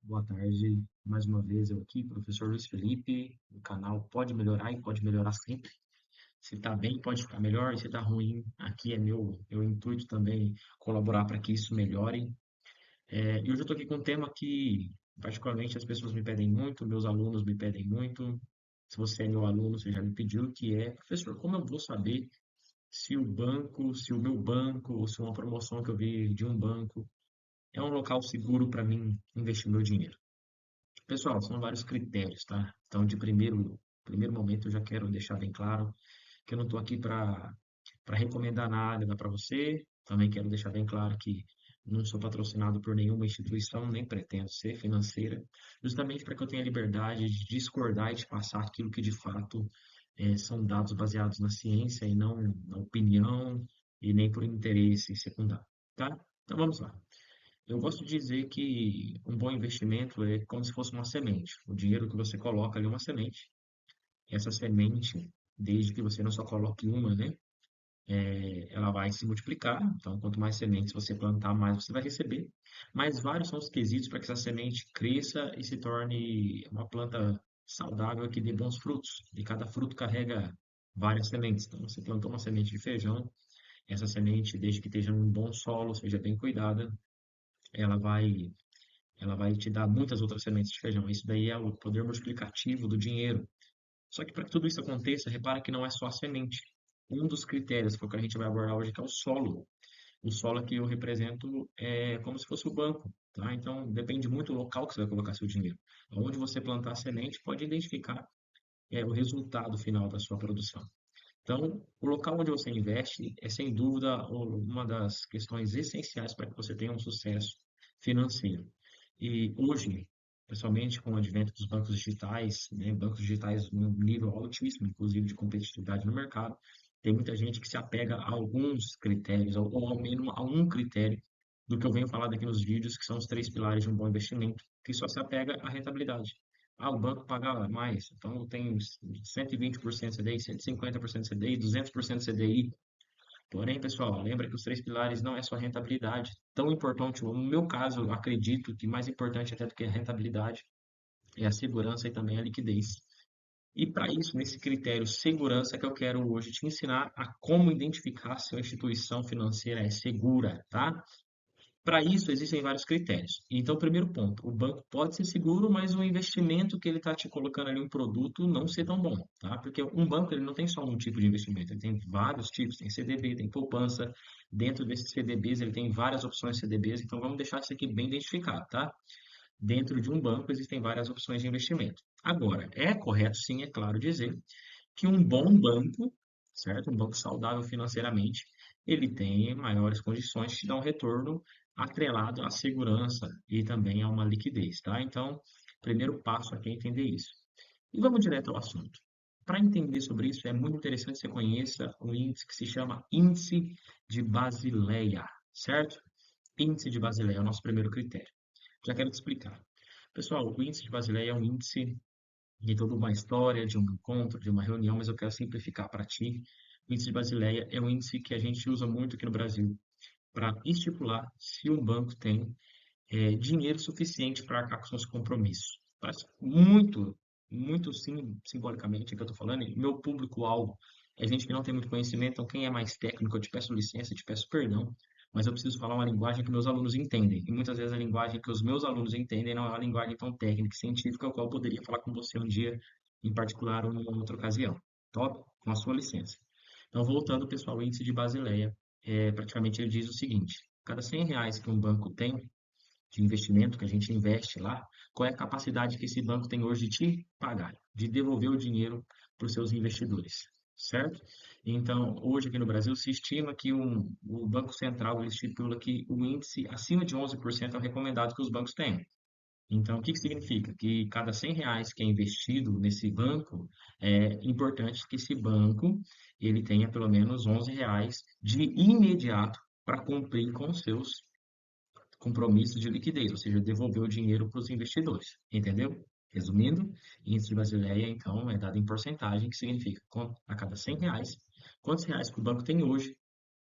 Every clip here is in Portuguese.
Boa tarde, mais uma vez eu aqui, professor Luiz Felipe. O canal pode melhorar e pode melhorar sempre. Se está bem, pode ficar melhor, e se está ruim, aqui é meu intuito também colaborar para que isso melhore. E hoje eu estou aqui com um tema que, particularmente, as pessoas me pedem muito, meus alunos me pedem muito. Se você é meu aluno, você já me pediu, que é, professor, como eu vou saber se o banco, se o meu banco, ou se uma promoção que eu vi de um banco é um local seguro para mim investir meu dinheiro? Pessoal, são vários critérios, tá? Então, de primeiro momento, eu já quero deixar bem claro que eu não estou aqui para recomendar nada para você. Também quero deixar bem claro que não sou patrocinado por nenhuma instituição, nem pretendo ser financeira, justamente para que eu tenha liberdade de discordar e de passar aquilo que de fato são dados baseados na ciência e não na opinião e nem por interesse secundário, tá? Então vamos lá. Eu gosto de dizer que um bom investimento é como se fosse uma semente. O dinheiro que você coloca ali é uma semente. Essa semente, desde que você não só coloque uma, né? Ela vai se multiplicar. Então, quanto mais sementes você plantar, mais você vai receber. Mas vários são os quesitos para que essa semente cresça e se torne uma planta saudável que dê bons frutos. E cada fruto carrega várias sementes. Então, você plantou uma semente de feijão, essa semente, desde que esteja num bom solo, seja bem cuidada, ela vai ela vai te dar muitas outras sementes de feijão. Isso daí é o poder multiplicativo do dinheiro. Só que para que tudo isso aconteça, repara que não é só a semente. Um dos critérios que a gente vai abordar hoje que é o solo. O solo que eu represento é como se fosse o banco, tá? Então depende muito do local que você vai colocar seu dinheiro. Onde você plantar a semente pode identificar o resultado final da sua produção. Então, o local onde você investe é sem dúvida uma das questões essenciais para que você tenha um sucesso financeiro. E hoje, pessoalmente, com o advento dos bancos digitais, né, bancos digitais num nível altíssimo, inclusive de competitividade no mercado, tem muita gente que se apega a alguns critérios, ou ao menos a um critério, do que eu venho falando aqui nos vídeos, que são os três pilares de um bom investimento, que só se apega à rentabilidade. Ah, o banco paga mais, então eu tenho 120% CDI, 150% CDI, 200% CDI. Porém, pessoal, lembra que os três pilares não é só rentabilidade. Tão importante, no meu caso, eu acredito que mais importante até do que a rentabilidade é a segurança e também a liquidez. E para isso, nesse critério segurança que eu quero hoje te ensinar a como identificar se a instituição financeira é segura, tá? Para isso, existem vários critérios. Então, primeiro ponto, o banco pode ser seguro, mas o investimento que ele está te colocando ali, um produto, não ser tão bom, tá? Porque um banco, ele não tem só um tipo de investimento, ele tem vários tipos, tem CDB, tem poupança, dentro desses CDBs ele tem várias opções de CDBs, então vamos deixar isso aqui bem identificado, tá? Dentro de um banco existem várias opções de investimento. Agora, é correto sim, é claro dizer, que um bom banco, certo? Um banco saudável financeiramente, ele tem maiores condições de te dar um retorno atrelado à segurança e também a uma liquidez, tá? Então, primeiro passo aqui é entender isso. E vamos direto ao assunto. Para entender sobre isso, é muito interessante que você conheça um índice que se chama Índice de Basileia, certo? Índice de Basileia é o nosso primeiro critério. Já quero te explicar. Pessoal, o índice de Basileia é um índice de toda uma história, de um encontro, de uma reunião, mas eu quero simplificar para ti. O índice de Basileia é um índice que a gente usa muito aqui no Brasil para estipular se um banco tem dinheiro suficiente para arcar com seus compromissos. Parece muito, muito sim, simbolicamente que eu estou falando, e meu público-alvo é gente que não tem muito conhecimento, então quem é mais técnico, eu te peço licença, eu te peço perdão, mas eu preciso falar uma linguagem que meus alunos entendem. E muitas vezes a linguagem que os meus alunos entendem não é uma linguagem tão técnica e científica, a qual eu poderia falar com você um dia, em particular, ou numa outra ocasião. Top? Com a sua licença. Então, voltando, pessoal, o índice de Basileia, praticamente ele diz o seguinte: cada R$ 100 que um banco tem de investimento que a gente investe lá, qual é a capacidade que esse banco tem hoje de te pagar, de devolver o dinheiro para os seus investidores, certo? Então, hoje aqui no Brasil se estima que o Banco Central ele estipula que o índice acima de 11% é o recomendado que os bancos tenham. Então, o que que significa? Que cada R$ 100 que é investido nesse banco, é importante que esse banco ele tenha pelo menos R$ 11 de imediato para cumprir com os seus compromisso de liquidez, ou seja, devolver o dinheiro para os investidores, entendeu? Resumindo, índice de Basileia, então, é dado em porcentagem, que significa a cada R$ 100, quantos reais que o banco tem hoje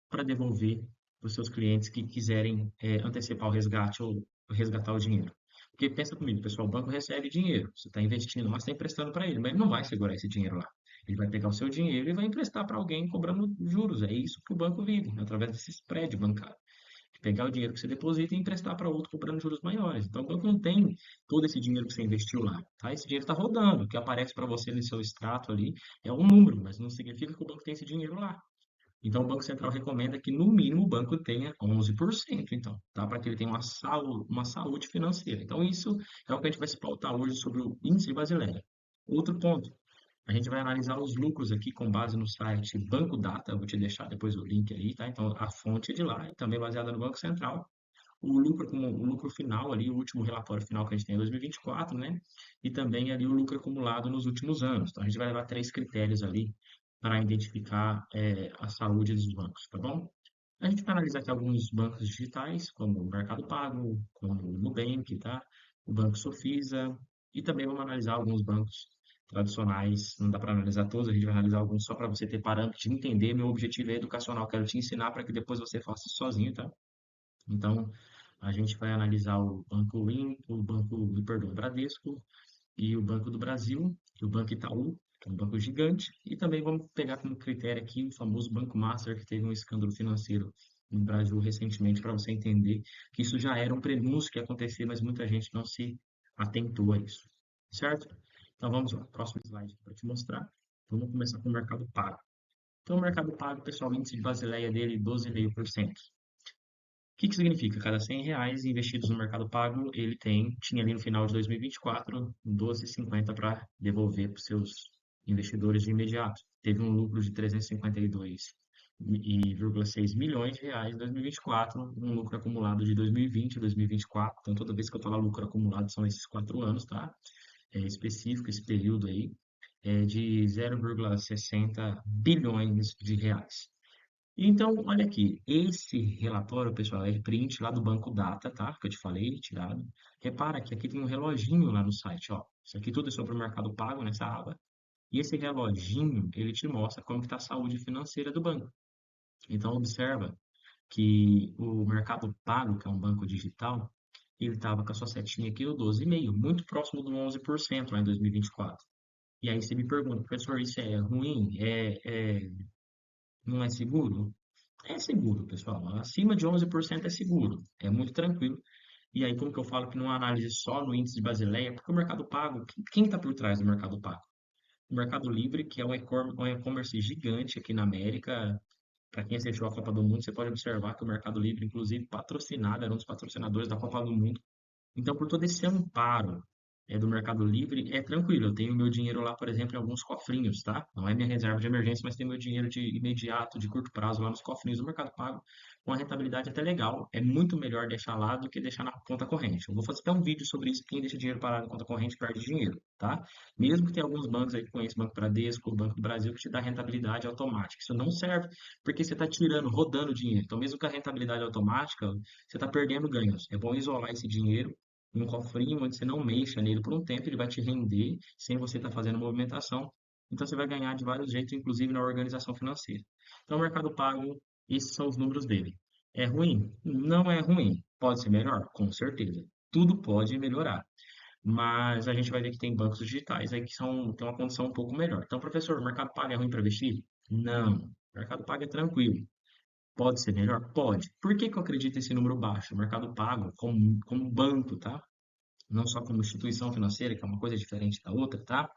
para devolver para os seus clientes que quiserem antecipar o resgate ou resgatar o dinheiro. Porque pensa comigo, pessoal, o banco recebe dinheiro, você está investindo lá, você está emprestando para ele, mas ele não vai segurar esse dinheiro lá. Ele vai pegar o seu dinheiro e vai emprestar para alguém cobrando juros. É isso que o banco vive, através desse spread bancário. De pegar o dinheiro que você deposita e emprestar para outro cobrando juros maiores. Então, o banco não tem todo esse dinheiro que você investiu lá, tá? Esse dinheiro está rodando. O que aparece para você no seu extrato ali é um número, mas não significa que o banco tem esse dinheiro lá. Então, o Banco Central recomenda que, no mínimo, o banco tenha 11%, então, tá? Para que ele tenha uma saúde financeira. Então, isso é o que a gente vai se pautar hoje sobre o índice Basileia. Outro ponto, a gente vai analisar os lucros aqui com base no site Banco Data, eu vou te deixar depois o link aí, tá? Então, a fonte é de lá, e também baseada no Banco Central. O lucro, como o lucro final ali, o último relatório final que a gente tem em 2024, né? E também ali o lucro acumulado nos últimos anos. Então, a gente vai levar três critérios ali para identificar a saúde dos bancos, tá bom? A gente vai analisar aqui alguns bancos digitais, como o Mercado Pago, como o Nubank, tá? O Banco Sofisa, e também vamos analisar alguns bancos tradicionais. Não dá para analisar todos, a gente vai analisar alguns só para você ter parâmetro de entender. Meu objetivo é educacional, quero te ensinar para que depois você faça isso sozinho, tá? Então, a gente vai analisar o Banco o Banco, perdão, Bradesco e o Banco do Brasil, e o Banco Itaú, que é um banco gigante, e também vamos pegar como critério aqui o famoso Banco Master, que teve um escândalo financeiro no Brasil recentemente, para você entender que isso já era um prenúncio que ia acontecer, mas muita gente não se atentou a isso, certo? Então vamos lá, próximo slide para te mostrar. Vamos começar com o Mercado Pago. Então, o Mercado Pago, pessoal, o índice de Basileia dele 12,5%. O que que significa? Cada R$ 100 investidos no Mercado Pago, ele tinha ali no final de 2024, 12,50 para devolver para os seus investidores de imediato. Teve um lucro de 352,6 milhões de reais em 2024, um lucro acumulado de 2020 e 2024. Então, toda vez que eu falar lucro acumulado, são esses 4 anos, tá? É específico esse período aí, de 0,60 bilhões de reais. Então, olha aqui, esse relatório, pessoal, é print lá do Banco Data, tá? Que eu te falei, tirado. Repara que aqui tem um reloginho lá no site, ó. Isso aqui tudo é sobre o Mercado Pago nessa aba. E esse reloginho, ele te mostra como que está a saúde financeira do banco. Então, observa que o Mercado Pago, que é um banco digital, ele estava com a sua setinha aqui, o 12,5, muito próximo do 11% lá em 2024. E aí você me pergunta, professor, isso é ruim? Não é seguro? É seguro, pessoal. Acima de 11% é seguro. É muito tranquilo. E aí, como que eu falo que não análise só no índice de Basileia? Porque o Mercado Pago, quem está por trás do Mercado Pago? O Mercado Livre, que é um e-commerce gigante aqui na América. Para quem assistiu a Copa do Mundo, você pode observar que o Mercado Livre, inclusive, patrocinado, era um dos patrocinadores da Copa do Mundo. Então, por todo esse amparo do Mercado Livre, é tranquilo. Eu tenho meu dinheiro lá, por exemplo, em alguns cofrinhos, tá? Não é minha reserva de emergência, mas tenho meu dinheiro de imediato, de curto prazo lá nos cofrinhos do Mercado Pago, com uma rentabilidade até legal. É muito melhor deixar lá do que deixar na conta corrente. Eu vou fazer até um vídeo sobre isso. Quem deixa dinheiro parado na conta corrente perde dinheiro, tá? Mesmo que tenha alguns bancos aí que conheço, Banco Bradesco, Banco do Brasil, que te dá rentabilidade automática. Isso não serve porque você está tirando, rodando dinheiro. Então, mesmo com a rentabilidade automática, você está perdendo ganhos. É bom isolar esse dinheiro num cofrinho onde você não mexa nele por um tempo, ele vai te render sem você estar fazendo movimentação. Então você vai ganhar de vários jeitos, inclusive na organização financeira. Então, o Mercado Pago, esses são os números dele. É ruim? Não é ruim. Pode ser melhor? Com certeza. Tudo pode melhorar. Mas a gente vai ver que tem bancos digitais aí que têm uma condição um pouco melhor. Então, professor, o Mercado Pago é ruim para investir? Não. O Mercado Pago é tranquilo. Pode ser melhor? Pode. Por que que eu acredito nesse número baixo? O Mercado Pago, como banco, tá? Não só como instituição financeira, que é uma coisa diferente da outra, tá?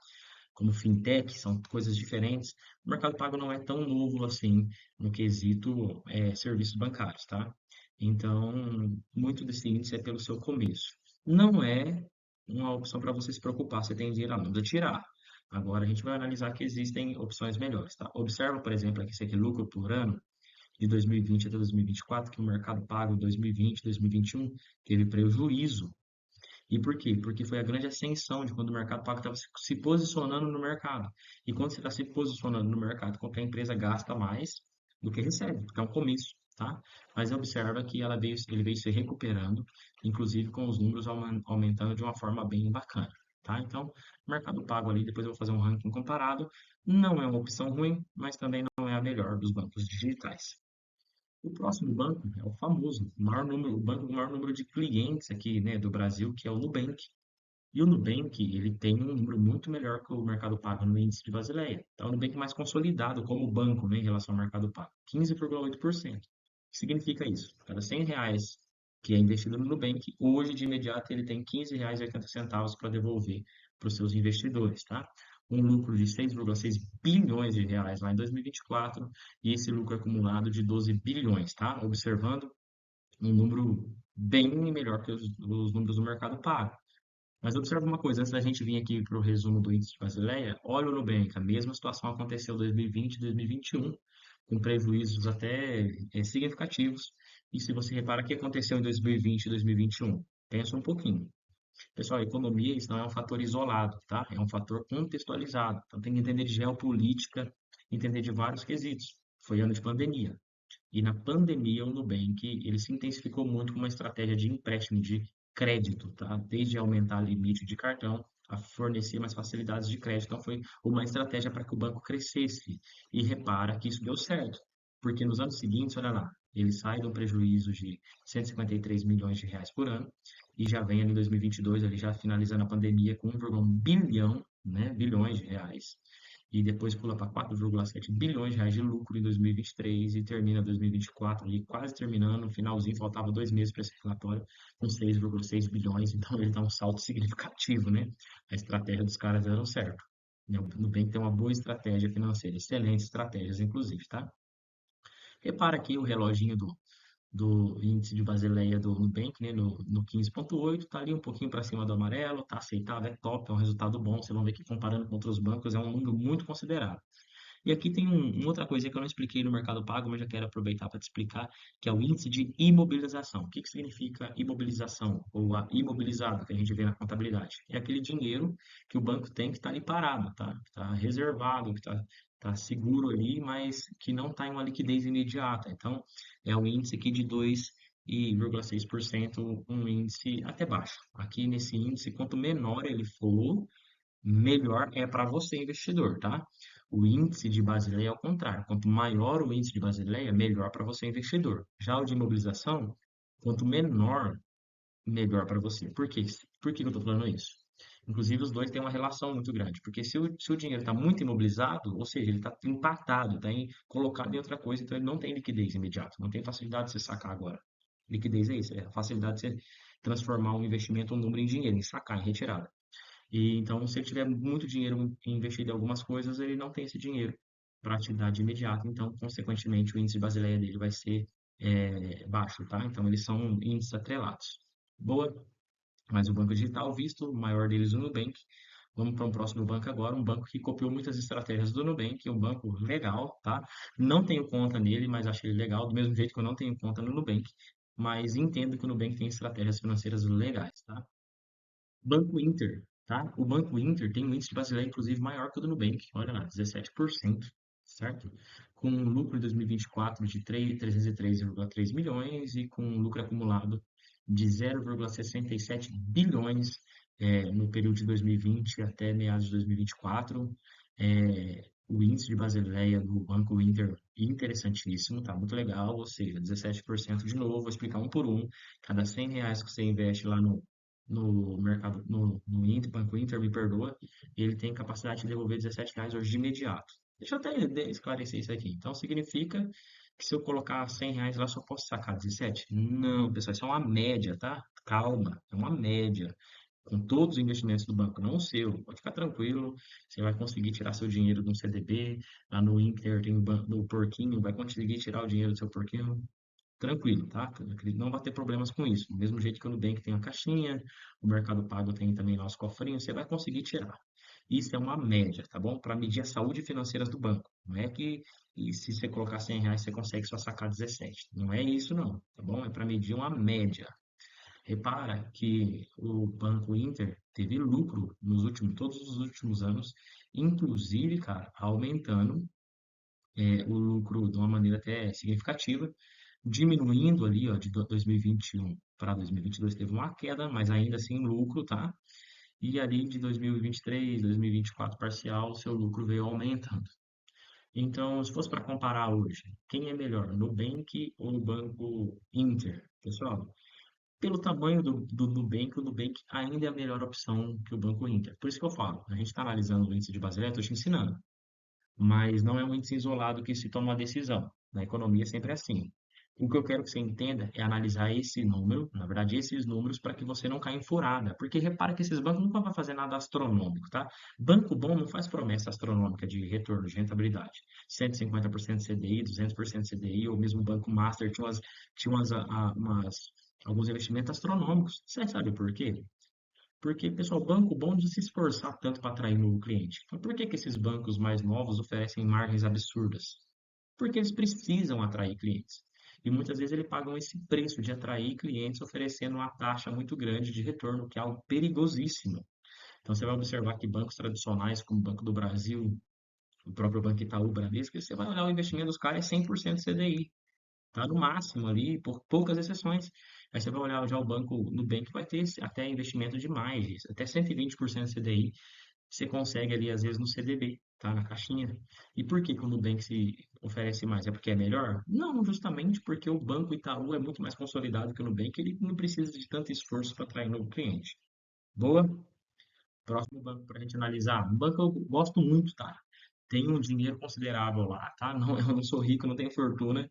Como fintech, são coisas diferentes. O Mercado Pago não é tão novo assim no quesito serviços bancários, tá? Então, muito desse índice é pelo seu começo. Não é uma opção para você se preocupar, você tem dinheiro a tirar. Agora, a gente vai analisar que existem opções melhores, tá? Observa, por exemplo, aqui esse aqui, lucro por ano, de 2020 até 2024, que o Mercado Pago em 2020, 2021 teve prejuízo. E por quê? Porque foi a grande ascensão de quando o mercado pago estava se posicionando no mercado. E quando você está se posicionando no mercado, qualquer empresa gasta mais do que recebe, porque é um comício, tá? Mas observa que ele veio se recuperando, inclusive com os números aumentando de uma forma bem bacana, tá? Então, o mercado pago ali, depois eu vou fazer um ranking comparado, não é uma opção ruim, mas também não é a melhor dos bancos digitais. O próximo banco é o famoso, o banco com o maior número de clientes aqui, né, do Brasil, que é o Nubank. E o Nubank, ele tem um número muito melhor que o Mercado Pago no índice de Basileia. Então, o Nubank é mais consolidado como banco, né, em relação ao Mercado Pago, 15,8%. O que significa isso? Cada R$ 100 que é investido no Nubank, hoje, de imediato, ele tem R$ 15,80 para devolver para os seus investidores, tá? Um lucro de 6,6 bilhões de reais lá em 2024 e esse lucro acumulado de 12 bilhões, tá? Observando um número bem melhor que os números do Mercado Pago. Mas observa uma coisa, antes da gente vir aqui para o resumo do índice de Basileia, olha o Nubank, a mesma situação aconteceu em 2020 e 2021, com prejuízos até significativos. E se você repara o que aconteceu em 2020 e 2021, pensa um pouquinho. Pessoal, a economia, isso não é um fator isolado, tá? É um fator contextualizado. Então tem que entender de geopolítica, entender de vários quesitos. Foi ano de pandemia. E na pandemia, o Nubank, ele se intensificou muito com uma estratégia de empréstimo de crédito, tá? Desde aumentar limite de cartão a fornecer mais facilidades de crédito. Então, foi uma estratégia para que o banco crescesse. E repara que isso deu certo, porque nos anos seguintes, olha lá, ele sai de um prejuízo de 153 milhões de reais por ano e já vem ali em 2022, ali já finalizando a pandemia com 1,1 bilhão, né, bilhões de reais e depois pula para 4,7 bilhões de reais de lucro em 2023 e termina 2024 ali quase terminando, no finalzinho, faltava 2 meses para esse relatório, com 6,6 bilhões, então ele dá um salto significativo, né? A estratégia dos caras deram certo. O Nubank tem uma boa estratégia financeira, excelentes estratégias, inclusive, tá? Repara aqui o reloginho do índice de Basileia do Nubank, né, no 15,8, está ali um pouquinho para cima do amarelo, está aceitável, é top, é um resultado bom. Vocês vão ver que comparando com outros bancos é um número muito considerável. E aqui tem uma outra coisa que eu não expliquei no Mercado Pago, mas já quero aproveitar para te explicar, que é o índice de imobilização. O que que significa imobilização, ou a imobilizado, que a gente vê na contabilidade? É aquele dinheiro que o banco tem que está ali parado, tá? Que está reservado, que está seguro ali, mas que não está em uma liquidez imediata. Então, é um índice aqui de 2,6%, um índice até baixo. Aqui nesse índice, quanto menor ele for, melhor é para você, investidor, tá? O índice de Basileia é ao contrário. Quanto maior o índice de Basileia, melhor para você, investidor. Já o de imobilização, quanto menor, melhor para você. Por quê? Por que eu estou falando isso? Inclusive, os dois têm uma relação muito grande. Porque se o dinheiro está muito imobilizado, ou seja, ele está empatado, está colocado em outra coisa, então ele não tem liquidez imediata, não tem facilidade de você sacar agora. Liquidez é isso, é a facilidade de você transformar um investimento, um número em dinheiro, em sacar, em retirada. E então, se ele tiver muito dinheiro investido em algumas coisas, ele não tem esse dinheiro para te dar de imediato. Então, consequentemente, o índice de Basileia dele vai ser baixo, tá? Então, eles são índices atrelados. Boa, mas o banco digital, visto o maior deles, o Nubank. Vamos para um próximo banco agora, um banco que copiou muitas estratégias do Nubank, um banco legal, tá? Não tenho conta nele, mas achei legal, do mesmo jeito que eu não tenho conta no Nubank, mas entendo que o Nubank tem estratégias financeiras legais, tá? Banco Inter, tá? O Banco Inter tem um índice brasileiro, inclusive, maior que o do Nubank. Olha lá, 17%, certo? Com um lucro em 2024 de 303,3 milhões e com um lucro acumulado de 0,67 bilhões no período de 2020 até meados de 2024. O índice de Basileia do Banco Inter, interessantíssimo, tá muito legal, ou seja, 17% de novo, vou explicar um por um. Cada R$ 100 que você investe lá no mercado, no Inter, Banco Inter, me perdoa, ele tem capacidade de devolver R$ 17 hoje de imediato. Deixa eu até esclarecer isso aqui. Então, significa que se eu colocar R$ 100 lá, só posso sacar 17? Não, pessoal, isso é uma média, tá? Calma, é uma média. Com todos os investimentos do banco, não o seu. Pode ficar tranquilo, você vai conseguir tirar seu dinheiro de um CDB, lá no Inter tem o porquinho, vai conseguir tirar o dinheiro do seu porquinho tranquilo, tá? Acredito que não vai ter problemas com isso. Do mesmo jeito que o Nubank tem a caixinha, o Mercado Pago tem também nosso cofrinho, você vai conseguir tirar. Isso é uma média, tá bom? Para medir a saúde financeira do banco. Não é que se você colocar R$ 100 você consegue só sacar 17. Não é isso não, tá bom? É para medir uma média. Repara que o Banco Inter teve lucro todos os últimos anos, inclusive, cara, aumentando o lucro de uma maneira até significativa, diminuindo ali, ó, de 2021 para 2022 teve uma queda, mas ainda assim lucro, tá? E ali de 2023, 2024 parcial, seu lucro veio aumentando. Então, se fosse para comparar hoje, quem é melhor, Nubank ou o Banco Inter? Pessoal, pelo tamanho do Nubank, o Nubank ainda é a melhor opção que o Banco Inter. Por isso que eu falo, a gente está analisando o índice de Basileia, estou te ensinando, mas não é um índice isolado que se toma uma decisão. Na economia sempre é assim. O que eu quero que você entenda é analisar esse número, na verdade, esses números, para que você não caia em furada. Porque repara que esses bancos nunca vão fazer nada astronômico, tá? Banco bom não faz promessa astronômica de retorno, de rentabilidade. 150% CDI, 200% CDI, ou mesmo o Banco Master alguns investimentos astronômicos. Você sabe por quê? Porque, pessoal, banco bom não precisa se esforçar tanto para atrair novo cliente. Mas por que que esses bancos mais novos oferecem margens absurdas? Porque eles precisam atrair clientes. E muitas vezes eles pagam esse preço de atrair clientes oferecendo uma taxa muito grande de retorno, que é algo perigosíssimo. Então você vai observar que bancos tradicionais, como o Banco do Brasil, o próprio Banco Itaú, Bradesco, você vai olhar o investimento dos caras é 100% CDI. Tá no máximo ali, por poucas exceções. Aí você vai olhar já o banco Nubank vai ter até investimento de mais, até 120% CDI, você consegue ali às vezes no CDB, tá? Na caixinha. E por que que o Nubank se oferece mais? É porque é melhor? Não, justamente porque o Banco Itaú é muito mais consolidado que o Nubank, ele não precisa de tanto esforço para atrair novo cliente. Boa? Próximo banco para a gente analisar. Um banco que eu gosto muito, tá? Tenho um dinheiro considerável lá, tá? Não, eu não sou rico, não tenho fortuna,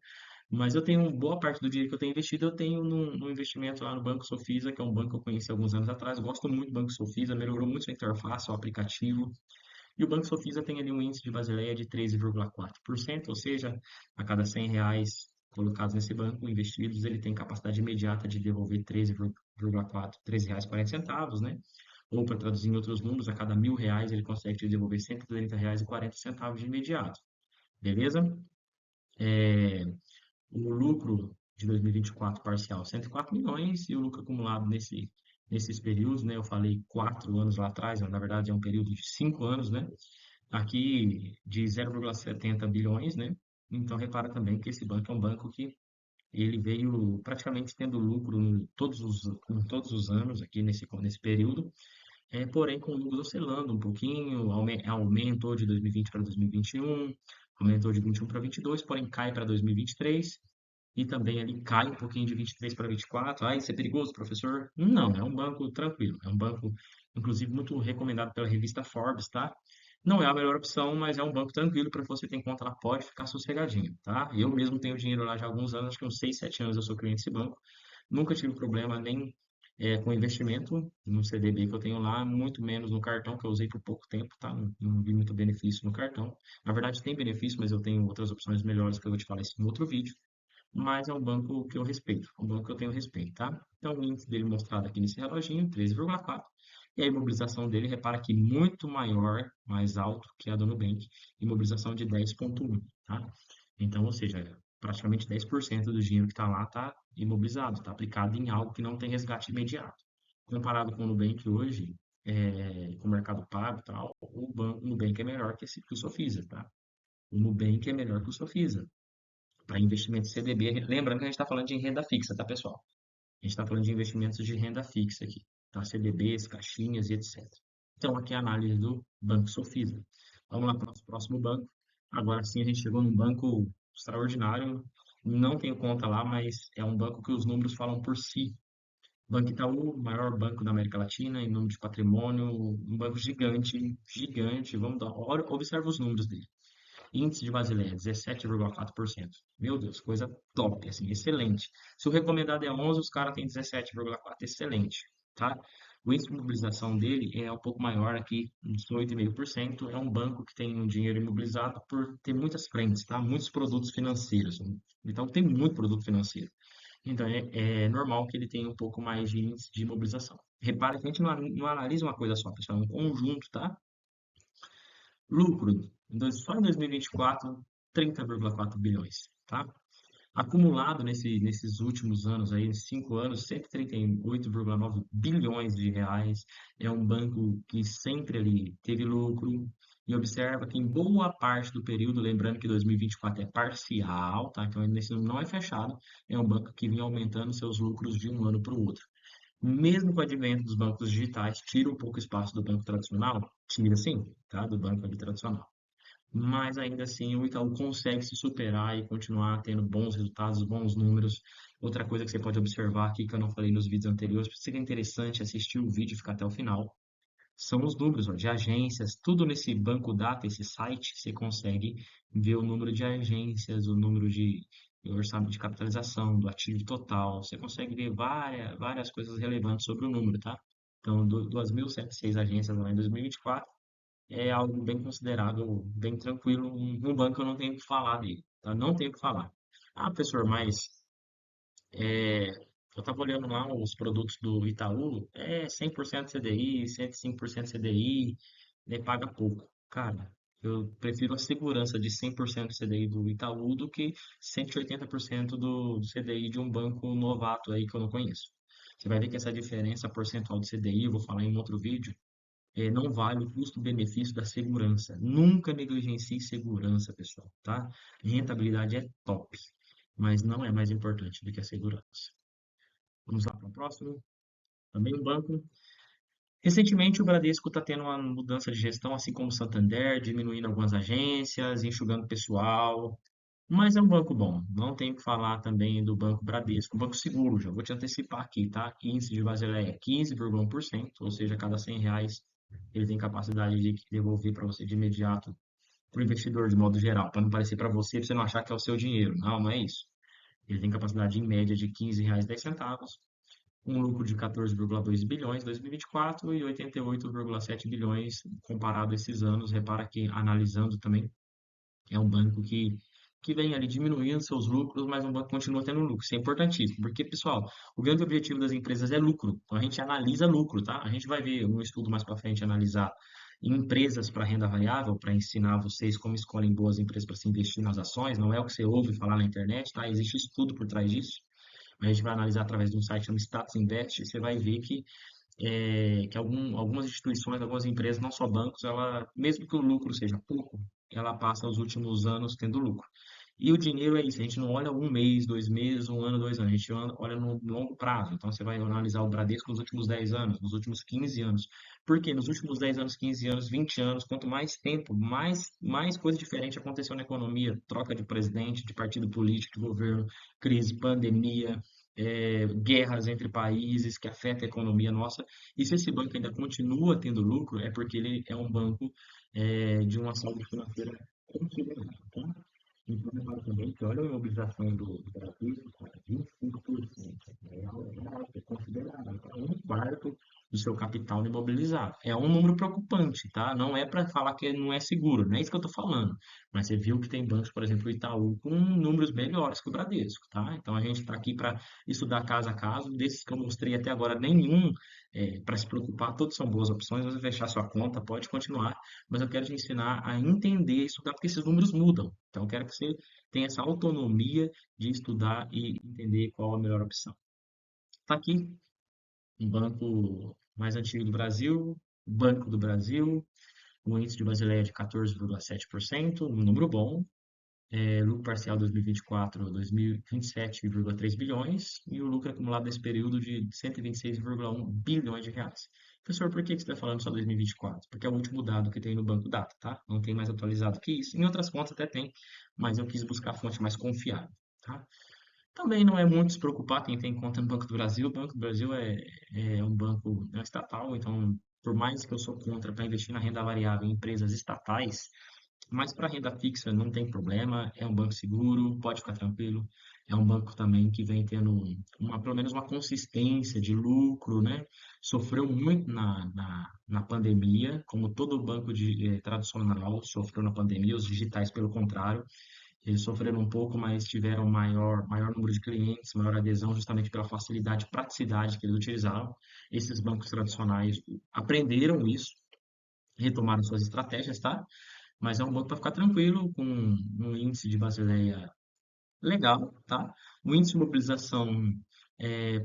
mas eu tenho boa parte do dinheiro que eu tenho investido, eu tenho num investimento lá no Banco Sofisa, que é um banco que eu conheci alguns anos atrás. Gosto muito do Banco Sofisa, melhorou muito sua interface, o aplicativo. E o Banco Sofisa tem ali um índice de Basileia de 13,4%, ou seja, a cada R$ 100 colocados nesse banco, investidos, ele tem capacidade imediata de devolver 13,4, R$ 13,40, né? Ou para traduzir em outros números, a cada R$ 1.000 ele consegue te devolver R$ 130,40 de imediato. Beleza? É, o lucro de 2024 parcial, 104 milhões, e o lucro acumulado nesses períodos, né? Eu falei 4 anos lá atrás, mas na verdade é um período de 5 anos, né? Aqui de 0,70 bilhões, né? Então repara também que esse banco é um banco que ele veio praticamente tendo lucro em todos os anos aqui nesse período, porém com lucros oscilando um pouquinho, aumentou de 2020 para 2021, aumentou de 21 para 22, porém cai para 2023 e também ali cai um pouquinho de 23 para 24. Ah, isso é perigoso, professor? Não, é um banco tranquilo. É um banco, inclusive, muito recomendado pela revista Forbes, tá? Não é a melhor opção, mas é um banco tranquilo para você ter conta lá, pode ficar sossegadinho, tá? Eu mesmo tenho dinheiro lá já há alguns anos, acho que uns 6, 7 anos eu sou cliente desse banco. Nunca tive problema nem com investimento no CDB que eu tenho lá, muito menos no cartão, que eu usei por pouco tempo, tá? Não vi muito benefício no cartão. Na verdade, tem benefício, mas eu tenho outras opções melhores que eu vou te falar isso em outro vídeo, mas é um banco que eu respeito, um banco que eu tenho respeito, tá? Então, o índice dele mostrado aqui nesse reloginho, 13,4, e a imobilização dele, repara que muito maior, mais alto que a do Nubank, imobilização de 10,1, tá? Então, ou seja, praticamente 10% do dinheiro que está lá está imobilizado, está aplicado em algo que não tem resgate imediato. Comparado com o Nubank hoje, com o Mercado Pago e tal, o Nubank é melhor que o Sofisa, tá? O Nubank é melhor que o Sofisa para investimento CDB. Lembrando que a gente está falando de renda fixa, tá, pessoal? A gente está falando de investimentos de renda fixa aqui, tá? CDBs, caixinhas e etc. Então, aqui é a análise do Banco Sofisa. Vamos lá para o nosso próximo banco. Agora sim, a gente chegou num banco extraordinário. Não tenho conta lá, mas é um banco que os números falam por si. Banco Itaú, maior banco da América Latina em número de patrimônio, um banco gigante, gigante. Vamos dar, observa os números dele. Índice de Basileia, 17,4%. Meu Deus, coisa top, assim, excelente. Se o recomendado é 11, os caras têm 17,4%, excelente, tá? O índice de mobilização dele é um pouco maior aqui, 18,5%. É um banco que tem um dinheiro imobilizado por ter muitas frentes, tá? Muitos produtos financeiros. Então, tem muito produto financeiro. Então, é normal que ele tenha um pouco mais de índice de imobilização. Repara que a gente não analisa uma coisa só, pessoal, é um conjunto, tá? Lucro, só em 2024, 30,4 bilhões, tá? Acumulado nesses últimos anos aí, 5 anos, 138,9 bilhões de reais. É um banco que sempre ali teve lucro. E observa que em boa parte do período, lembrando que 2024 é parcial, tá? Então esse não é fechado, é um banco que vinha aumentando seus lucros de um ano para o outro. Mesmo com o advento dos bancos digitais, tira um pouco espaço do banco tradicional? Tira sim, tá? Do banco ali tradicional. mas ainda assim o Itaú consegue se superar e continuar tendo bons resultados, bons números. Outra coisa que você pode observar aqui, que eu não falei nos vídeos anteriores, seria interessante assistir o vídeo e ficar até o final, são os números, ó, de agências, tudo nesse banco data, esse site, você consegue ver o número de agências, o número de orçamento de capitalização, do ativo total, você consegue ver várias coisas relevantes sobre o número, tá? Então, 2.106 agências lá em 2024 é algo bem considerável, bem tranquilo, um banco eu não tenho o que falar dele, tá? Não tenho o que falar. Ah, professor, mas é, eu estava olhando lá os produtos do Itaú, 100% CDI, 105% CDI, né, paga pouco. Cara, eu prefiro a segurança de 100% CDI do Itaú do que 180% do CDI de um banco novato aí que eu não conheço. Você vai ver que essa diferença percentual de CDI, eu vou falar em um outro vídeo, não vale o custo-benefício da segurança. Nunca negligencie segurança, pessoal, tá? Rentabilidade é top, mas não é mais importante do que a segurança. Vamos lá para o próximo. Também um banco. Recentemente, o Bradesco está tendo uma mudança de gestão, assim como o Santander, diminuindo algumas agências, enxugando pessoal. Mas é um banco bom. Não tenho que falar também do Banco Bradesco. Um banco seguro, já vou te antecipar aqui, tá? Índice de Basileia 15,1%, ou seja, a cada R$ 100 ele tem capacidade de devolver para você de imediato, para o investidor de modo geral, para não parecer para você não achar que é o seu dinheiro. Não, não é isso. Ele tem capacidade em média de R$ 15,10, um lucro de 14,2 bilhões em 2024 e 88,7 bilhões comparado a esses anos. Repara que, analisando também, é um banco que vem ali diminuindo seus lucros, mas um banco que continua tendo lucro. Isso é importantíssimo, porque, pessoal, o grande objetivo das empresas é lucro. Então, a gente analisa lucro, tá? A gente vai ver um estudo mais para frente analisar empresas para renda variável, para ensinar vocês como escolhem boas empresas para se investir nas ações. Não é o que você ouve falar na internet, tá? Existe estudo por trás disso. A gente vai analisar através de um site chamado Status Invest, e você vai ver que algumas instituições, algumas empresas, não só bancos, mesmo que o lucro seja pouco, ela passa os últimos anos tendo lucro. E o dinheiro é isso, a gente não olha um mês, 2 meses, um ano, 2 anos, a gente olha no longo prazo. Então você vai analisar o Bradesco nos últimos 10 anos, nos últimos 15 anos. Por quê? Nos últimos 10 anos, 15 anos, 20 anos, quanto mais tempo, mais coisa diferente aconteceu na economia, troca de presidente, de partido político, de governo, crise, pandemia, guerras entre países que afetam a economia nossa. E se esse banco ainda continua tendo lucro, é porque ele é um banco de uma saúde financeira considerável, tá? Então, repara também que olha a imobilização do Brasil, cara, 25%. É considerável. É um quarto do seu capital imobilizado. É um número preocupante, tá? Não é para falar que não é seguro, não é isso que eu estou falando. Mas você viu que tem bancos, por exemplo, o Itaú, com números melhores que o Bradesco, tá? Então a gente está aqui para estudar caso a caso. Desses que eu mostrei até agora, nenhum para se preocupar, todos são boas opções. Você fechar sua conta, pode continuar, mas eu quero te ensinar a entender e estudar, porque esses números mudam. Então, eu quero que você tenha essa autonomia de estudar e entender qual a melhor opção. Está aqui, um banco mais antigo do Brasil, o Banco do Brasil, o índice de Basileia de 14,7%, um número bom. Lucro parcial 2024, 2.027,3 bilhões e o lucro acumulado nesse período de 126,1 bilhões de reais. Professor, por que que você está falando só 2024? Porque é o último dado que tem no Banco Data, tá? Não tem mais atualizado que isso. Em outras fontes até tem, mas eu quis buscar a fonte mais confiável, tá? Também não é muito se preocupar quem tem conta no Banco do Brasil. O Banco do Brasil é um banco estatal, então, por mais que eu sou contra para investir na renda variável em empresas estatais, mas para renda fixa não tem problema, é um banco seguro, pode ficar tranquilo. É um banco também que vem tendo pelo menos uma consistência de lucro, né? Sofreu muito na pandemia, como todo banco tradicional sofreu na pandemia, os digitais, pelo contrário, eles sofreram um pouco, mas tiveram maior número de clientes, maior adesão, justamente pela facilidade e praticidade que eles utilizavam. Esses bancos tradicionais aprenderam isso, retomaram suas estratégias, tá? Mas é um banco para ficar tranquilo, com um índice de Basileia legal, tá? O índice de mobilização,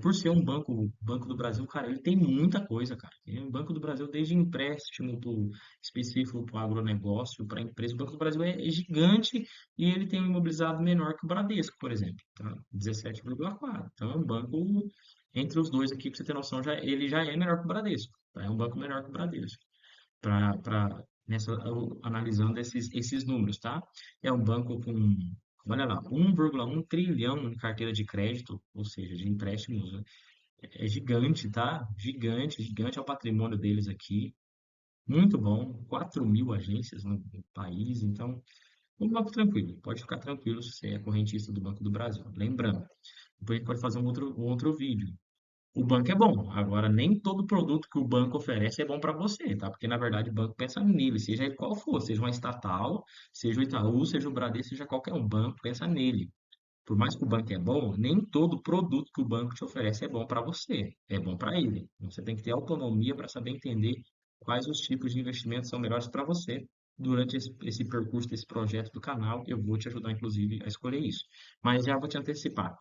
por ser um Banco do Brasil, cara, ele tem muita coisa, cara. Tem o Banco do Brasil, desde empréstimo específico para o agronegócio, para a empresa. O Banco do Brasil é gigante e ele tem um imobilizado menor que o Bradesco, por exemplo, tá? 17,4. Então, é um banco, entre os dois aqui, para você ter noção, ele já é menor que o Bradesco, tá? É um banco menor que o Bradesco analisando esses números, tá? É um banco com, olha lá, 1,1 trilhão em carteira de crédito, ou seja, de empréstimos, né? É gigante, tá? Gigante, gigante é o patrimônio deles aqui. Muito bom, 4.000 agências no país, então, um banco tranquilo. Pode ficar tranquilo se você é correntista do Banco do Brasil. Lembrando, depois a gente pode fazer um outro vídeo. O banco é bom, agora nem todo produto que o banco oferece é bom para você, tá? Porque na verdade o banco pensa nele, seja ele qual for, seja uma estatal, seja o Itaú, seja o Bradesco, seja qualquer um banco, pensa nele. Por mais que o banco é bom, nem todo produto que o banco te oferece é bom para você, é bom para ele. Então, você tem que ter autonomia para saber entender quais os tipos de investimentos são melhores para você. Durante esse percurso desse projeto do canal, eu vou te ajudar, inclusive, a escolher isso. Mas já vou te antecipar.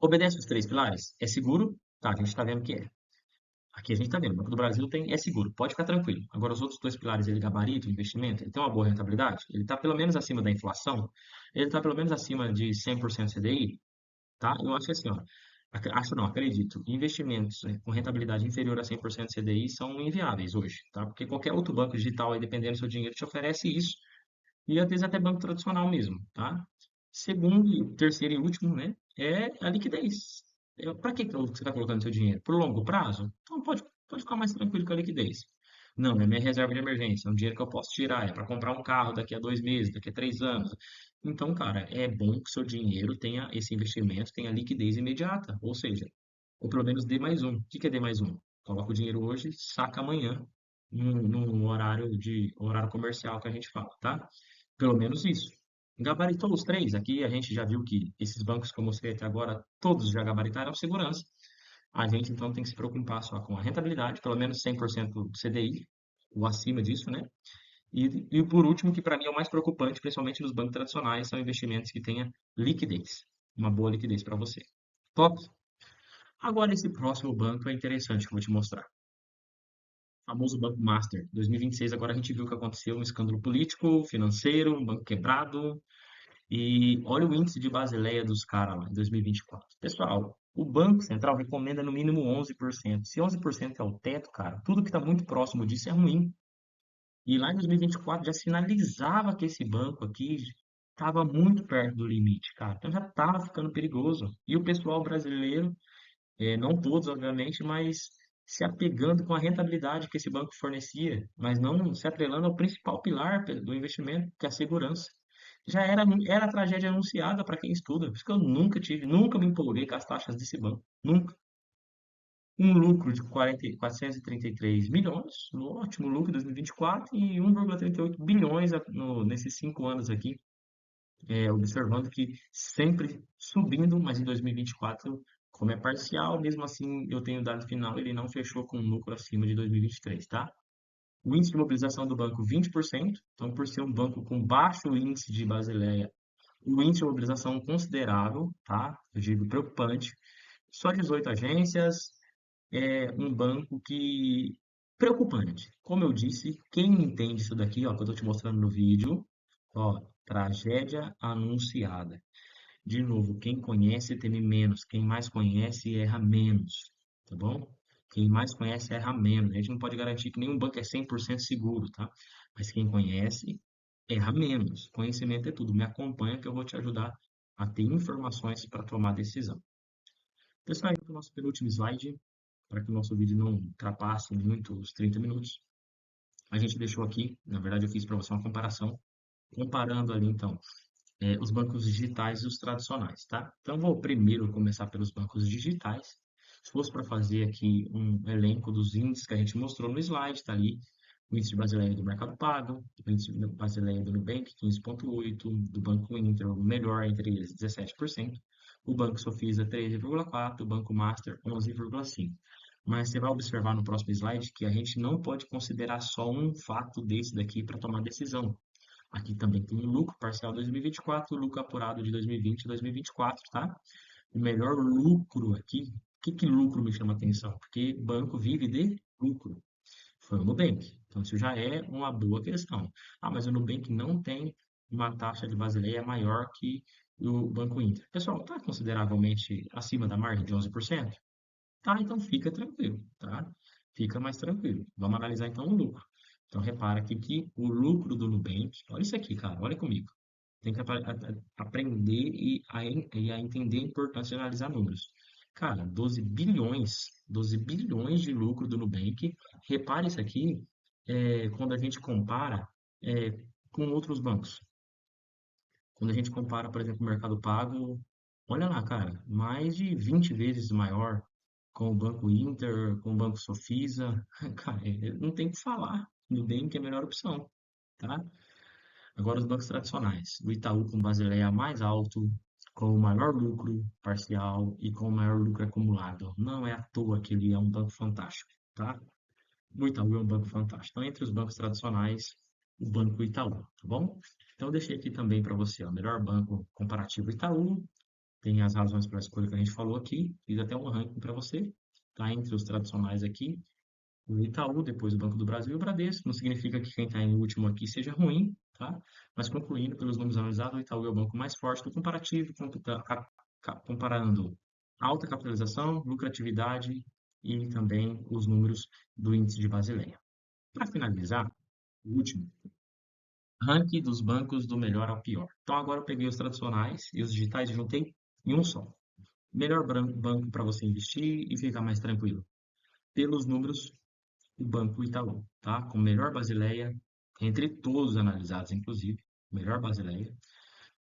Obedece os três pilares? É seguro? Tá, a gente está vendo que é. Aqui a gente está vendo, o Banco do Brasil é seguro, pode ficar tranquilo. Agora, os outros dois pilares, ele gabarito, investimento, ele tem uma boa rentabilidade, ele está pelo menos acima da inflação, ele está pelo menos acima de 100% CDI, tá? Eu acho assim, ó, acho não, acredito, investimentos com rentabilidade inferior a 100% CDI são inviáveis hoje, tá? Porque qualquer outro banco digital, aí, dependendo do seu dinheiro, te oferece isso, e às vezes até banco tradicional mesmo, tá? Segundo, terceiro e último, né, é a liquidez. Para que você está colocando seu dinheiro? Por longo prazo? Então pode ficar mais tranquilo com a liquidez. Não, é minha reserva de emergência, é um dinheiro que eu posso tirar, é para comprar um carro daqui a 2 meses, daqui a 3 anos. Então, cara, é bom que o seu dinheiro tenha esse investimento, tenha liquidez imediata, ou seja, ou pelo menos D mais um. O que é D mais um? Coloca o dinheiro hoje, saca amanhã, no horário comercial que a gente fala, tá? Pelo menos isso. Gabaritou os três. Aqui a gente já viu que esses bancos que eu mostrei até agora, todos já gabaritaram segurança. A gente então tem que se preocupar só com a rentabilidade, pelo menos 100% do CDI, ou acima disso, né? E por último, que para mim é o mais preocupante, principalmente nos bancos tradicionais, são investimentos que tenham liquidez, uma boa liquidez para você. Top? Agora esse próximo banco é interessante que eu vou te mostrar. O famoso Banco Master. 2026, agora a gente viu o que aconteceu, um escândalo político, financeiro, um banco quebrado, e olha o índice de Basileia dos caras lá em 2024. Pessoal, o Banco Central recomenda no mínimo 11%. Se 11% é o teto, cara, tudo que está muito próximo disso é ruim. E lá em 2024 já sinalizava que esse banco aqui estava muito perto do limite, cara. Então já estava ficando perigoso. E o pessoal brasileiro, não todos, obviamente, mas se apegando com a rentabilidade que esse banco fornecia, mas não se atrelando ao principal pilar do investimento, que é a segurança. Já era a tragédia anunciada para quem estuda. Por isso que eu nunca me empolguei com as taxas desse banco. Nunca. Um lucro de 433 milhões, um ótimo lucro em 2024 e 1,38 bilhões nesses 5 anos aqui, observando que sempre subindo, mas em 2024, como é parcial, mesmo assim eu tenho o dado final, ele não fechou com um lucro acima de 2023, tá? O índice de mobilização do banco 20%, então por ser um banco com baixo índice de Basileia, o índice de mobilização considerável, tá? Eu digo preocupante. Só 18 agências, é um banco que preocupante. Como eu disse, quem entende isso daqui, ó, que eu estou te mostrando no vídeo, ó, tragédia anunciada. De novo, quem conhece teme menos, quem mais conhece erra menos, tá bom? Quem mais conhece erra menos. A gente não pode garantir que nenhum banco é 100% seguro, tá? Mas quem conhece erra menos. Conhecimento é tudo. Me acompanha que eu vou te ajudar a ter informações para tomar decisão. Pessoal, indo para o nosso penúltimo slide, para que o nosso vídeo não ultrapasse muito os 30 minutos. A gente deixou aqui, na verdade eu fiz para você uma comparação, comparando ali então os bancos digitais e os tradicionais, tá? Então vou primeiro começar pelos bancos digitais. Se fosse para fazer aqui um elenco dos índices que a gente mostrou no slide, tá ali o índice brasileiro do Mercado Pago, o índice brasileiro do Nubank, 15,8%, do Banco Inter, o melhor entre eles, 17%, o Banco Sofisa, 13,4%, o Banco Master, 11,5%. Mas você vai observar no próximo slide que a gente não pode considerar só um fato desse daqui para tomar decisão. Aqui também tem o lucro parcial 2024, o lucro apurado de 2020 e 2024, tá? O melhor lucro aqui, o que que lucro me chama atenção? Porque banco vive de lucro. Foi o Nubank. Então, isso já é uma boa questão. Ah, mas o Nubank não tem uma taxa de Basileia maior que o Banco Inter. Pessoal, está consideravelmente acima da margem de 11%? Tá, então fica tranquilo, tá? Fica mais tranquilo. Vamos analisar então o lucro. Então, repara aqui que o lucro do Nubank, olha isso aqui, cara, olha comigo. Tem que aprender e a entender a importância de analisar números. Cara, 12 bilhões de lucro do Nubank. Repare isso aqui, quando a gente compara é, com outros bancos. Quando a gente compara, por exemplo, o Mercado Pago, olha lá, cara, mais de 20 vezes maior com o Banco Inter, com o Banco Sofisa. Cara, não tem o que falar. Nubank é a melhor opção, tá? Agora os bancos tradicionais. O Itaú com Basileia mais alto, com o maior lucro parcial e com o maior lucro acumulado. Não é à toa que ele é um banco fantástico, tá? O Itaú é um banco fantástico. Então, entre os bancos tradicionais, o Banco Itaú, tá bom? Então, eu deixei aqui também para você, ó, melhor banco comparativo Itaú, tem as razões para a escolha que a gente falou aqui, fiz até um ranking para você, tá? Entre os tradicionais aqui, o Itaú, depois o Banco do Brasil e o Bradesco. Não significa que quem está em último aqui seja ruim, tá? Mas concluindo, pelos números analisados, o Itaú é o banco mais forte do comparativo, comparando alta capitalização, lucratividade e também os números do índice de Basileia. Para finalizar, o último, ranking dos bancos do melhor ao pior. Então agora eu peguei os tradicionais e os digitais e juntei em um só. Melhor banco para você investir e ficar mais tranquilo. Pelos números, o Banco Itaú, tá? Com melhor Basileia, entre todos os analisados, inclusive, melhor Basileia.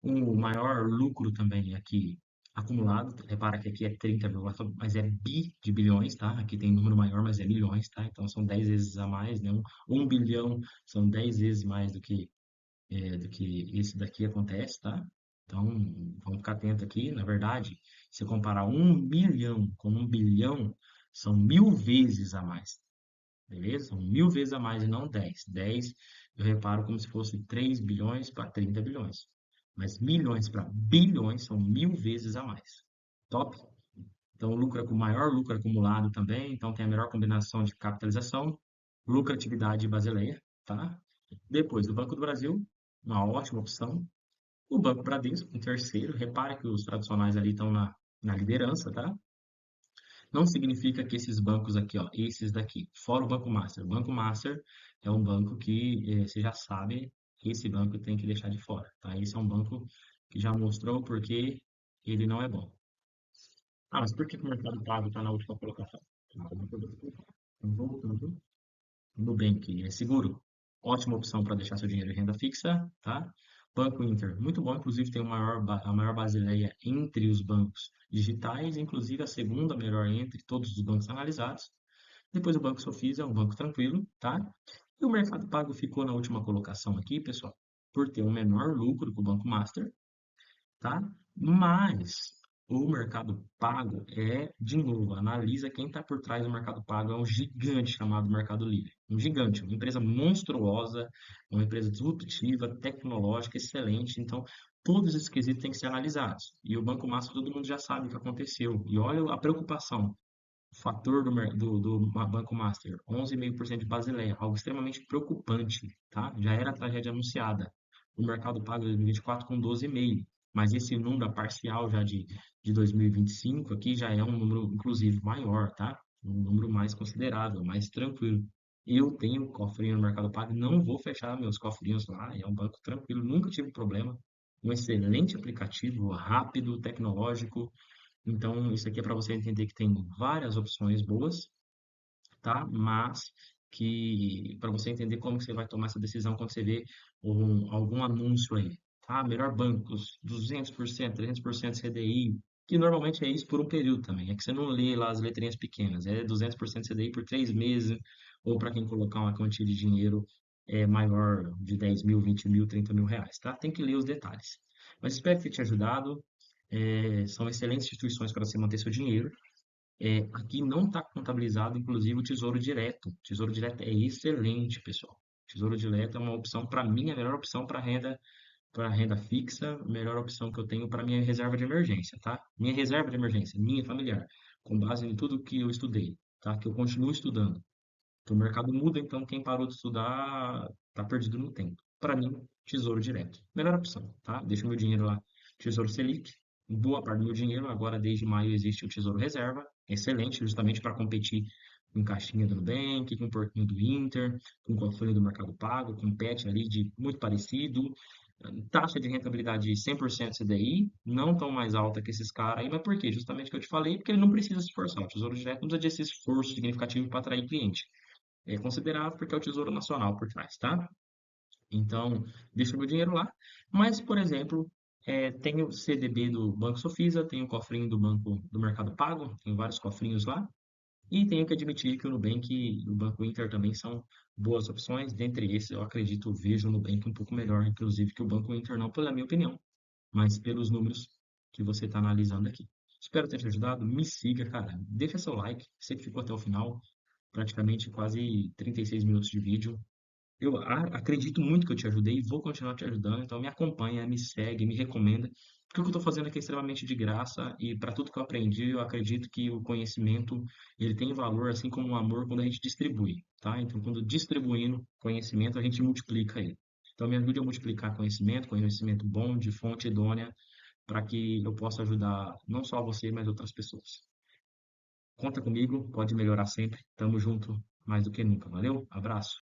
O maior lucro também aqui acumulado, repara que aqui é 30, mas é bi de bilhões, tá? Aqui tem número maior, mas é milhões, tá? Então são 10 vezes a mais, né? Um bilhão são 10 vezes mais do que esse daqui acontece, tá? Então, vamos ficar atento aqui. Na verdade, se comparar 1 milhão com 1 bilhão, são 1000 vezes a mais. Beleza? São 1000 vezes a mais e não 10. 10 eu reparo como se fosse 3 bilhões para 30 bilhões. Mas milhões para bilhões são 1000 vezes a mais. Top? Então, com o maior lucro acumulado também. Então, tem a melhor combinação de capitalização, lucratividade e basileia, tá? Depois, o Banco do Brasil, uma ótima opção. O Banco Bradesco, em terceiro. Repara que os tradicionais ali estão na liderança, tá? Não significa que esses bancos aqui, ó, esses daqui, fora o Banco Master. O Banco Master é um banco que você já sabe que esse banco tem que deixar de fora, tá? Esse é um banco que já mostrou porque ele não é bom. Ah, mas por que que o Mercado Pago está na última colocação? Voltando. Nubank é seguro, ótima opção para deixar seu dinheiro em renda fixa, tá? Banco Inter, muito bom, inclusive tem a maior basileia entre os bancos digitais, inclusive a segunda melhor entre todos os bancos analisados. Depois o Banco Sofisa é um banco tranquilo, tá? E o Mercado Pago ficou na última colocação aqui, pessoal, por ter um menor lucro que o Banco Master, tá? Mas o Mercado Pago de novo, analisa quem está por trás do Mercado Pago, é um gigante chamado Mercado Livre. Um gigante, uma empresa monstruosa, uma empresa disruptiva, tecnológica, excelente. Então, todos esses quesitos têm que ser analisados. E o Banco Master, todo mundo já sabe o que aconteceu. E olha a preocupação. O fator do Banco Master, 11,5% de Basileia, algo extremamente preocupante, tá? Já era a tragédia anunciada. O Mercado Pago 2024 com 12,5%, mas esse número parcial já de 2025 aqui já é um número, inclusive, maior, tá? Um número mais considerável, mais tranquilo. Eu tenho cofrinho no Mercado Pago, não vou fechar meus cofrinhos lá, é um banco tranquilo, nunca tive problema. Um excelente aplicativo, rápido, tecnológico, então, isso aqui é para você entender que tem várias opções boas, tá? Mas que para você entender como que você vai tomar essa decisão quando você vê algum anúncio aí, tá? Melhor bancos, 200%, 300% CDI, que normalmente é isso por um período também. É que você não lê lá as letrinhas pequenas, é 200% CDI por 3 meses, ou para quem colocar uma quantia de dinheiro maior de 10 mil, 20 mil, 30 mil reais, tá? Tem que ler os detalhes. Mas espero ter te ajudado. São excelentes instituições para você manter seu dinheiro. Aqui não está contabilizado, inclusive, o Tesouro Direto. O Tesouro Direto é excelente, pessoal. Tesouro Direto é uma opção, para mim, a melhor opção para renda fixa, a melhor opção que eu tenho para minha reserva de emergência, tá? Minha reserva de emergência, minha familiar, com base em tudo que eu estudei, tá? Que eu continuo estudando. Que o mercado muda, então quem parou de estudar está perdido no tempo. Para mim, Tesouro Direto. Melhor opção, tá? Deixo meu dinheiro lá, Tesouro Selic. Boa parte do meu dinheiro, agora desde maio existe o Tesouro Reserva, excelente, justamente para competir com caixinha do Nubank, com porquinho do Inter, com cofrinho do Mercado Pago, com pet ali de muito parecido, taxa de rentabilidade de 100% CDI, não tão mais alta que esses caras aí, mas por quê? Justamente o que eu te falei, porque ele não precisa se esforçar. O Tesouro Direto não precisa desse esforço significativo para atrair cliente. É considerável porque é o Tesouro Nacional por trás, tá? Então, deixo meu dinheiro lá. Mas, por exemplo, tem o CDB do Banco Sofisa, tem o cofrinho do Banco do Mercado Pago, tem vários cofrinhos lá. E tenho que admitir que o Nubank e o Banco Inter também são boas opções. Dentre esses, eu acredito, vejo o Nubank um pouco melhor, inclusive, que o Banco Inter, não pela minha opinião, mas pelos números que você está analisando aqui. Espero ter te ajudado. Me siga, cara. Deixa seu like. Você que ficou até o final, praticamente quase 36 minutos de vídeo. Eu acredito muito que eu te ajudei e vou continuar te ajudando. Então me acompanha, me segue, me recomenda. Porque o que eu estou fazendo aqui é extremamente de graça e para tudo que eu aprendi, eu acredito que o conhecimento ele tem valor, assim como o amor, quando a gente distribui, tá? Então, quando distribuindo conhecimento, a gente multiplica ele. Então, me ajude a multiplicar conhecimento, conhecimento bom, de fonte idônea, para que eu possa ajudar não só você, mas outras pessoas. Conta comigo, pode melhorar sempre. Tamo junto mais do que nunca. Valeu? Abraço.